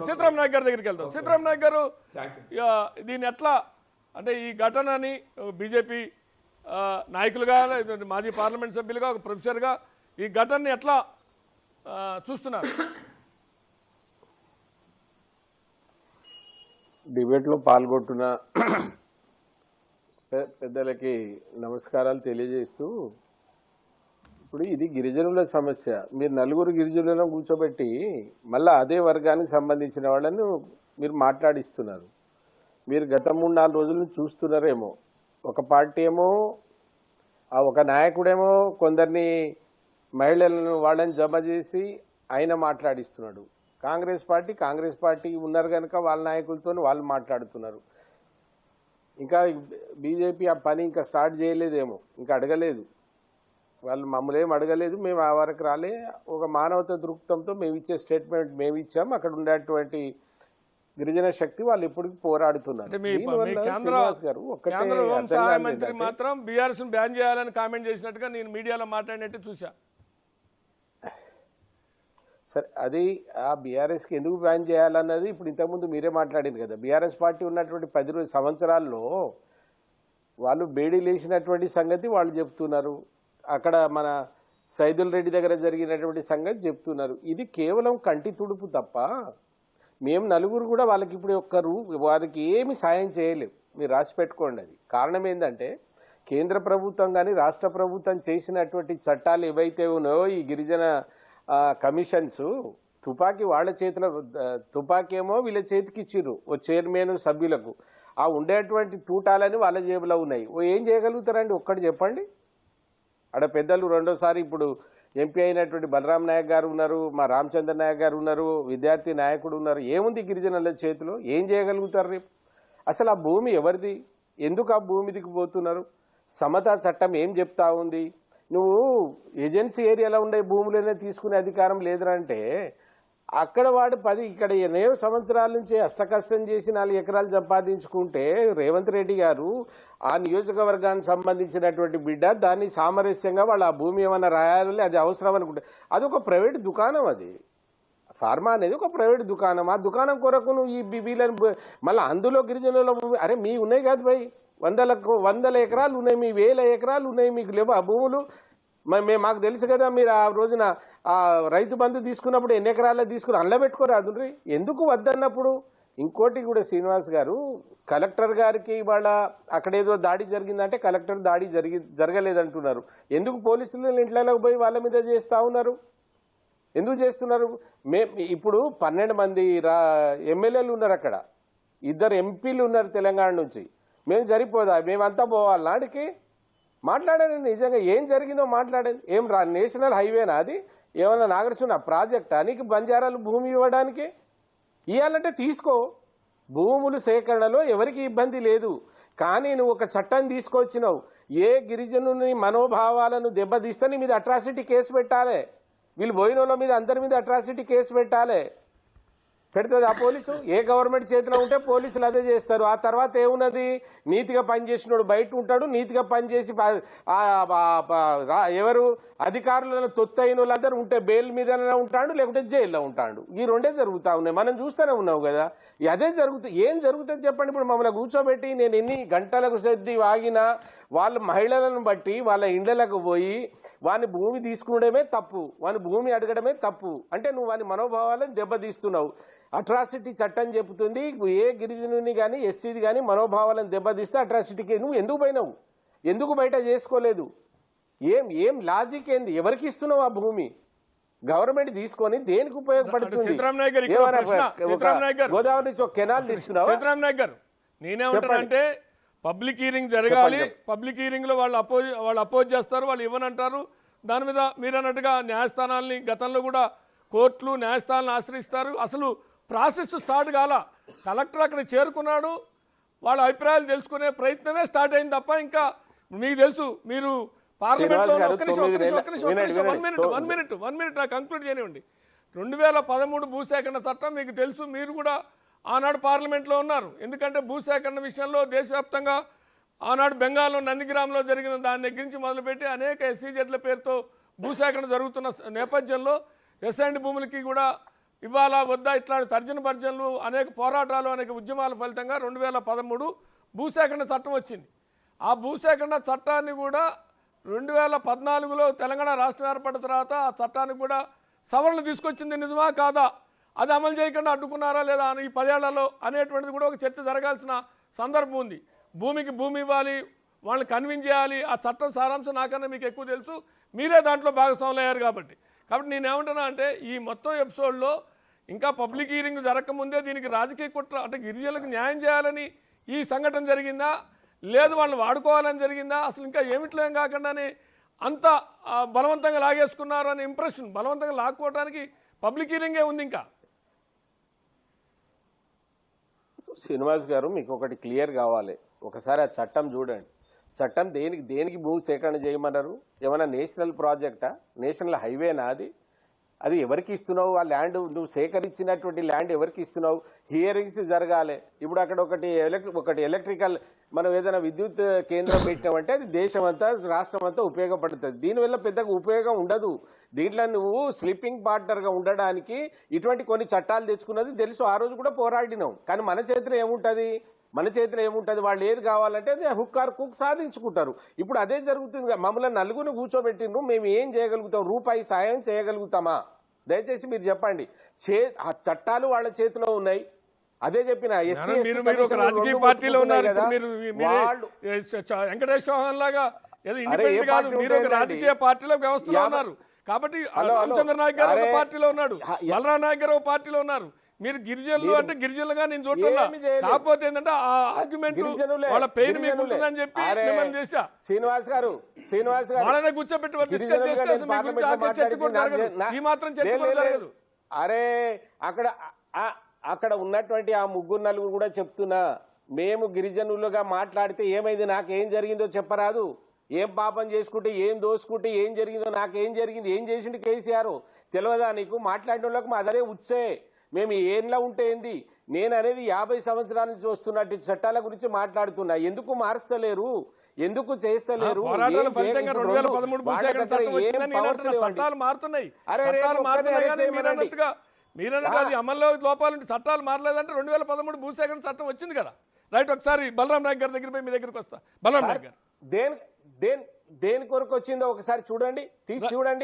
సీతారాం నాయక్ గారి దగ్గరికి వెళ్తాం. సీతారాం నాయక్ గారు, దీన్ని ఎట్లా అంటే ఈ ఘటనని బీజేపీ నాయకులుగా, మాజీ పార్లమెంట్ సభ్యులుగా, ఒక ప్రొఫెసర్గా ఈ ఘటనని ఎట్లా చూస్తున్నారు? డిబేట్లో పాల్గొంటున్న పెద్దలకి నమస్కారాలు తెలియజేస్తూ, ఇప్పుడు ఇది గిరిజనుల సమస్య. మీరు నలుగురు గిరిజనులను కూర్చోబెట్టి మళ్ళీ అదే వర్గానికి సంబంధించిన వాళ్ళని మీరు మాట్లాడిస్తున్నారు. మీరు గత 3-4 రోజుల నుంచి చూస్తున్నారేమో, ఒక పార్టీ ఏమో, ఒక నాయకుడేమో కొందరిని మహిళలను వాళ్ళని జమ చేసి ఆయన మాట్లాడిస్తున్నాడు. కాంగ్రెస్ పార్టీ ఉన్నారు కనుక వాళ్ళ నాయకులతో వాళ్ళు మాట్లాడుతున్నారు. ఇంకా బీజేపీ ఆ పని ఇంకా స్టార్ట్ చేయలేదేమో, ఇంకా అడగలేదు. వాళ్ళు మమ్మల్ని ఏం అడగలేదు, మేము ఆ వరకు రాలే. ఒక మానవతా దృక్పథంతో మేము ఇచ్చే స్టేట్మెంట్ మేము ఇచ్చాం. అక్కడ ఉండేటువంటి గిరిజన శక్తి వాళ్ళు ఇప్పటికి పోరాడుతున్నారు. కేంద్ర హోంసహాయ మంత్రి మాత్రం బీఆర్ఎస్ బ్యాన్ చేయాలని కామెంట్ చేసినట్టుగా నేను మీడియాలో మాట్లాడినట్టు చూసా. సరే, అది ఆ బీఆర్ఎస్కి ఎందుకు బ్యాన్ చేయాలన్నది ఇప్పుడు ఇంతకుముందు మీరే మాట్లాడింది కదా. బీఆర్ఎస్ పార్టీ ఉన్నటువంటి 10 సంవత్సరాల్లో వాళ్ళు బేడీ లేచినటువంటి సంగతి వాళ్ళు చెప్తున్నారు. అక్కడ మన సైదుల్ రెడ్డి దగ్గర జరిగినటువంటి సంగతి చెప్తున్నారు. ఇది కేవలం కంటి తుడుపు తప్ప మేము నలుగురు కూడా వాళ్ళకి ఇప్పుడు వారికి ఏమి సాయం చేయలేము. మీరు రాసి పెట్టుకోండి. అది కారణం ఏంటంటే కేంద్ర ప్రభుత్వం కానీ రాష్ట్ర ప్రభుత్వం చేసినటువంటి చట్టాలు ఏవైతే ఉన్నాయో, ఈ గిరిజన కమిషన్స్ తుపాకీ వాళ్ళ చేతిలో, తుపాకీ ఏమో వీళ్ళ చేతికి ఇచ్చిర్రు ఓ చైర్మన్ సభ్యులకు. ఆ ఉండేటువంటి తూటాలని వాళ్ళ జేబులో ఉన్నాయి. ఏం చేయగలుగుతారండి? ఒక్కటి చెప్పండి. ఆడ పెద్దలు రెండోసారి ఇప్పుడు ఎంపీ అయినటువంటి బలరాం నాయక్ గారు ఉన్నారు, మా రామచంద్ర నాయక్ గారు ఉన్నారు, విద్యార్థి నాయకుడు ఉన్నారు. ఏముంది గిరిజనుల చేతిలో? ఏం చేయగలుగుతారు రేపు? అసలు ఆ భూమి ఎవరిది? ఎందుకు ఆ భూమిదికి పోతున్నారు? సమతా చట్టం ఏం చెప్తా ఉంది? నువ్వు ఏజెన్సీ ఏరియాలో ఉండే భూములనే తీసుకునే అధికారం లేదంటే, అక్కడ వాడు 10 ఇక్కడ 8 సంవత్సరాల నుంచి అష్టకష్టం చేసి 4 ఎకరాలు సంపాదించుకుంటే రేవంత్ రెడ్డి గారు ఆ నియోజకవర్గానికి సంబంధించినటువంటి బిడ్డ దాన్ని సామరస్యంగా వాళ్ళు ఆ భూమి ఏమన్నా రాయాలి, అది అవసరం అనుకుంటే అది ఒక ప్రైవేట్ దుకాణం. అది ఫార్మా అనేది ఒక ప్రైవేట్ దుకాణం. ఆ దుకాణం కొరకు నువ్వు ఈ వీళ్ళని మళ్ళీ అందులో గిరిజనుల భూమి, అరే మీ ఉన్నాయి కాదు భయ్, 100 ఎకరాలు ఉన్నాయి, మీ 1000 ఎకరాలు ఉన్నాయి, మీకు లేవు ఆ భూములు? మాకు తెలుసు కదా, మీరు ఆ రోజున ఆ రైతు బంధు తీసుకున్నప్పుడు ఎన్ని ఎకరాల్లో తీసుకుని అందులో పెట్టుకోరాదు. ఎందుకు వద్దన్నప్పుడు? ఇంకోటి కూడా శ్రీనివాస్ గారు, కలెక్టర్ గారికి ఇవాళ అక్కడేదో దాడి జరిగిందంటే కలెక్టర్ దాడి జరగలేదంటున్నారు. ఎందుకు పోలీసులు ఇంట్లోకి పోయి వాళ్ళ మీద చేస్తూ ఉన్నారు? ఎందుకు చేస్తున్నారు? ఇప్పుడు 12 మంది ఎమ్మెల్యేలు ఉన్నారు, అక్కడ 2 ఎంపీలు ఉన్నారు తెలంగాణ నుంచి. మేము సరిపోదా? మేమంతా పోవాలి నాడికి? మాట్లాడండి, నిజంగా ఏం జరిగిందో మాట్లాడండి. ఏం నేషనల్ హైవేనా అది? ఏమన్నా నాగరసున ప్రాజెక్టా నీకు బంజారాలు భూమి ఇవ్వడానికి? ఇవ్వాలంటే తీసుకో. భూములు సేకరణలో ఎవరికి ఇబ్బంది లేదు. కానీ నువ్వు ఒక చట్టం తీసుకొచ్చినావు, ఏ గిరిజనుని మనోభావాలను దెబ్బతీస్తే నీ మీద అట్రాసిటీ కేసు పెట్టాలి. వీళ్ళు పోయిన వాళ్ళ మీద అందరి మీద అట్రాసిటీ కేసు పెట్టాలి. పెడుతుంది ఆ పోలీసు. ఏ గవర్నమెంట్ చేతిలో ఉంటే పోలీసులు అదే చేస్తారు. ఆ తర్వాత ఏమున్నది? నీతిగా పనిచేసినోడు బయట ఉంటాడు, నీతిగా పనిచేసి ఎవరు అధికారులను తొత్తయిన వాళ్ళందరూ ఉంటే బెయిల్ మీదనే ఉంటాడు, లేకుంటే జైల్లో ఉంటాడు. ఈ రెండే జరుగుతూ ఉన్నాయి, మనం చూస్తూనే ఉన్నావు కదా. అదే జరుగుతుంది. ఏం జరుగుతుంది చెప్పండి? ఇప్పుడు మమ్మల్ని కూర్చోబెట్టి నేను ఎన్ని గంటలకు సర్ది వాగినా వాళ్ళ మహిళలను బట్టి వాళ్ళ ఇండ్లకు పోయి వాని భూమి తీసుకునడమే తప్పు, వాని భూమి అడగడమే తప్పు అంటే నువ్వు వాని మనోభావాలను దెబ్బతీస్తున్నావు. అట్రాసిటీ చట్టం చెబుతుంది, ఏ గిరిజనుని కానీ ఎస్సీది కానీ మనోభావాలను దెబ్బతీస్తే అట్రాసిటీకి నువ్వు ఎందుకు పోయినావు? ఎందుకు బయట చేసుకోలేదు? ఏం లాజిక్ ఏంది? ఎవరికి ఇస్తున్నావు ఆ భూమి? గవర్నమెంట్ తీసుకొని దేనికి ఉపయోగపడుతుంది? గోదావరి నుంచి ఒక కెనాల్ తీసుకున్నావు. సీతారాం నాయక్ గారు, నేనేమంటానంటే పబ్లిక్ హీరింగ్ జరగాలి. పబ్లిక్ హీరింగ్లో వాళ్ళు అపోజ్ చేస్తారు, వాళ్ళు ఇవ్వనంటారు. దాని మీద మీరు అన్నట్టుగా న్యాయస్థానాలని గతంలో కూడా కోర్టులు న్యాయస్థానాలను ఆశ్రయిస్తారు. అసలు ప్రాసెస్ స్టార్ట్ కాల. కలెక్టర్ అక్కడ చేరుకున్నాడు, వాళ్ళ అభిప్రాయాలు తెలుసుకునే ప్రయత్నమే స్టార్ట్ అయింది తప్ప ఇంకా మీకు తెలుసు మీరు పార్లమెంట్లో వన్ మినిట్ నాకు కంక్లూడ్ చేయనివ్వండి. 2013 భూసేకరణ చట్టం మీకు తెలుసు, మీరు కూడా ఆనాడు పార్లమెంట్లో ఉన్నారు. ఎందుకంటే భూసేకరణ విషయంలో దేశవ్యాప్తంగా ఆనాడు బెంగాల్లో నందిగ్రామ్లో జరిగిన దాని దగ్గర నుంచి మొదలుపెట్టి అనేక ఎస్సీజెడ్ల పేరుతో భూసేకరణ జరుగుతున్న నేపథ్యంలో ఎస్ఐండ్ భూములకి కూడా ఇవాళ వద్దా ఇట్లాంటి తర్జన భర్జనలు అనేక పోరాటాలు అనేక ఉద్యమాల ఫలితంగా 2013 భూసేకరణ చట్టం వచ్చింది. ఆ భూసేకరణ చట్టాన్ని కూడా 2014లో తెలంగాణ రాష్ట్రం ఏర్పడిన తర్వాత ఆ చట్టానికి కూడా సవరణలు తీసుకొచ్చింది నిజమా కాదా, అది అమలు చేయకుండా అడ్డుకున్నారా లేదా ఈ 10 ఏళ్లలో అనేటువంటిది కూడా ఒక చర్చ జరగాల్సిన సందర్భం ఉంది. భూమికి భూమి ఇవ్వాలి, వాళ్ళని కన్విన్స్ చేయాలి. ఆ చట్టం సారాంశం నాకన్నా మీకు ఎక్కువ తెలుసు, మీరే దాంట్లో భాగస్వాములు అయ్యారు కాబట్టి నేనేమంటున్నా అంటే ఈ మొత్తం ఎపిసోడ్లో ఇంకా పబ్లిక్ హీరింగ్ జరగకముందే దీనికి రాజకీయ కుట్ర అంటే గిరిజనులకు న్యాయం చేయాలని ఈ సంఘటన జరిగిందా, లేదు వాళ్ళని వాడుకోవాలని జరిగిందా, అసలు ఇంకా ఏమిట్లో ఏం కాకుండానే అంత బలవంతంగా లాగేసుకున్నారు అనే ఇంప్రెషన్, బలవంతంగా లాక్కోవడానికి పబ్లిక్ హీరింగే ఉంది. ఇంకా శ్రీనివాస్ గారు మీకు ఒకటి క్లియర్ కావాలి, ఒకసారి ఆ చట్టం చూడండి. చట్టం దేనికి భూ సేకరణ చేయమన్నారు? ఏమైనా నేషనల్ ప్రాజెక్టా, నేషనల్ హైవేనా? అది ఎవరికి ఇస్తున్నావు? ఆ ల్యాండ్ నువ్వు సేకరించినటువంటి ల్యాండ్ ఎవరికి ఇస్తున్నావు? హియరింగ్స్ జరగాలి. ఇప్పుడు అక్కడ ఒకటి ఎలక్ట్రికల్ మనం ఏదైనా విద్యుత్ కేంద్రం పెట్టినామంటే అది దేశం అంతా రాష్ట్రం అంతా ఉపయోగపడుతుంది. దీనివల్ల పెద్దగా ఉపయోగం ఉండదు. దీంట్లో నువ్వు స్లీపింగ్ పార్ట్నర్గా ఉండడానికి ఇటువంటి కొన్ని చట్టాలు తెచ్చుకున్నది తెలుసు. ఆ రోజు కూడా పోరాడినావు. కానీ మన చేతిలో ఏముంటుంది? వాళ్ళు ఏది కావాలంటే అది హుక్ ఆర్ కుక్ సాధించుకుంటారు. ఇప్పుడు అదే జరుగుతుంది. మమ్మల్ని నలుగురిని కూర్చోబెట్టిండ్రు, మేము ఏం చేయగలుగుతాం? రూపాయి సాయం చేయగలుగుతామా? దయచేసి మీరు చెప్పండి. ఆ చట్టాలు వాళ్ళ చేతిలో ఉన్నాయి. అదే చెప్పిన రాజకీయ పార్టీలో ఉన్నారు వెంకటేశ్వర చౌహాన్ లాగా మీరు ఒక రాజకీయ పార్టీలో వ్యవస్థలో ఉన్నారు కాబట్టి రామచంద్ర నాయక్ గారు ఒక పార్టీలో ఉన్నాడు, బలరాం నాయక్ గారు ఒక పార్టీలో ఉన్నారు. మీరు గిరిజనులు అంటే గిరిజనులుగా నేను చూడటంలా, కాకపోతే ఏంటంటే ఆ ఆర్గ్యుమెంట్ వాళ్ళ పెయిన్ మీకు ఉంటుందని చెప్పి మిమ్మల్ని చేశా. శ్రీనివాస్ గారు వాళ్ళనే కూర్చోబెట్టి డిస్కస్ చేస్తే చర్చ కూడా జరగదు, ఈ మాత్రం చర్చ కూడా జరగదు. అరే అక్కడ ఉన్నటువంటి ఆ ముగ్గురు నలుగురు కూడా చెప్తున్నా, మేము గిరిజనులుగా మాట్లాడితే ఏమైంది, నాకేం జరిగిందో చెప్పరాదు? ఏం పాపం చేసుకుంటే, ఏం దోసుకుంటే ఏం జరిగిందో, నాకేం జరిగింది, ఏం చేసిండు కేసీఆర్ తెలియదా నీకు? మాట్లాడిన వాళ్ళకి మా అదే ఉచ్చే. మేము ఏంలా ఉంటే ఏంది? నేను అనేది 50 సంవత్సరాల నుంచి వస్తున్నట్టు చట్టాల గురించి మాట్లాడుతున్నా. ఎందుకు మారుస్తలేరు? ఎందుకు చేస్తలేరు? మీరన్నట్టు అది అమల్లో లోపాలంటే చట్టాలు మారలేదంటే 2013 భూసేకరణ చట్టం వచ్చింది కదా. రైట్, ఒకసారి బలరాం నాయక్ గారి దగ్గర పోయి మీ దగ్గరికి వస్తా. బలరాం నాయక్ గారు దేని కొరకు వచ్చిందో ఒకసారి చూడండి, తీసి చూడండి.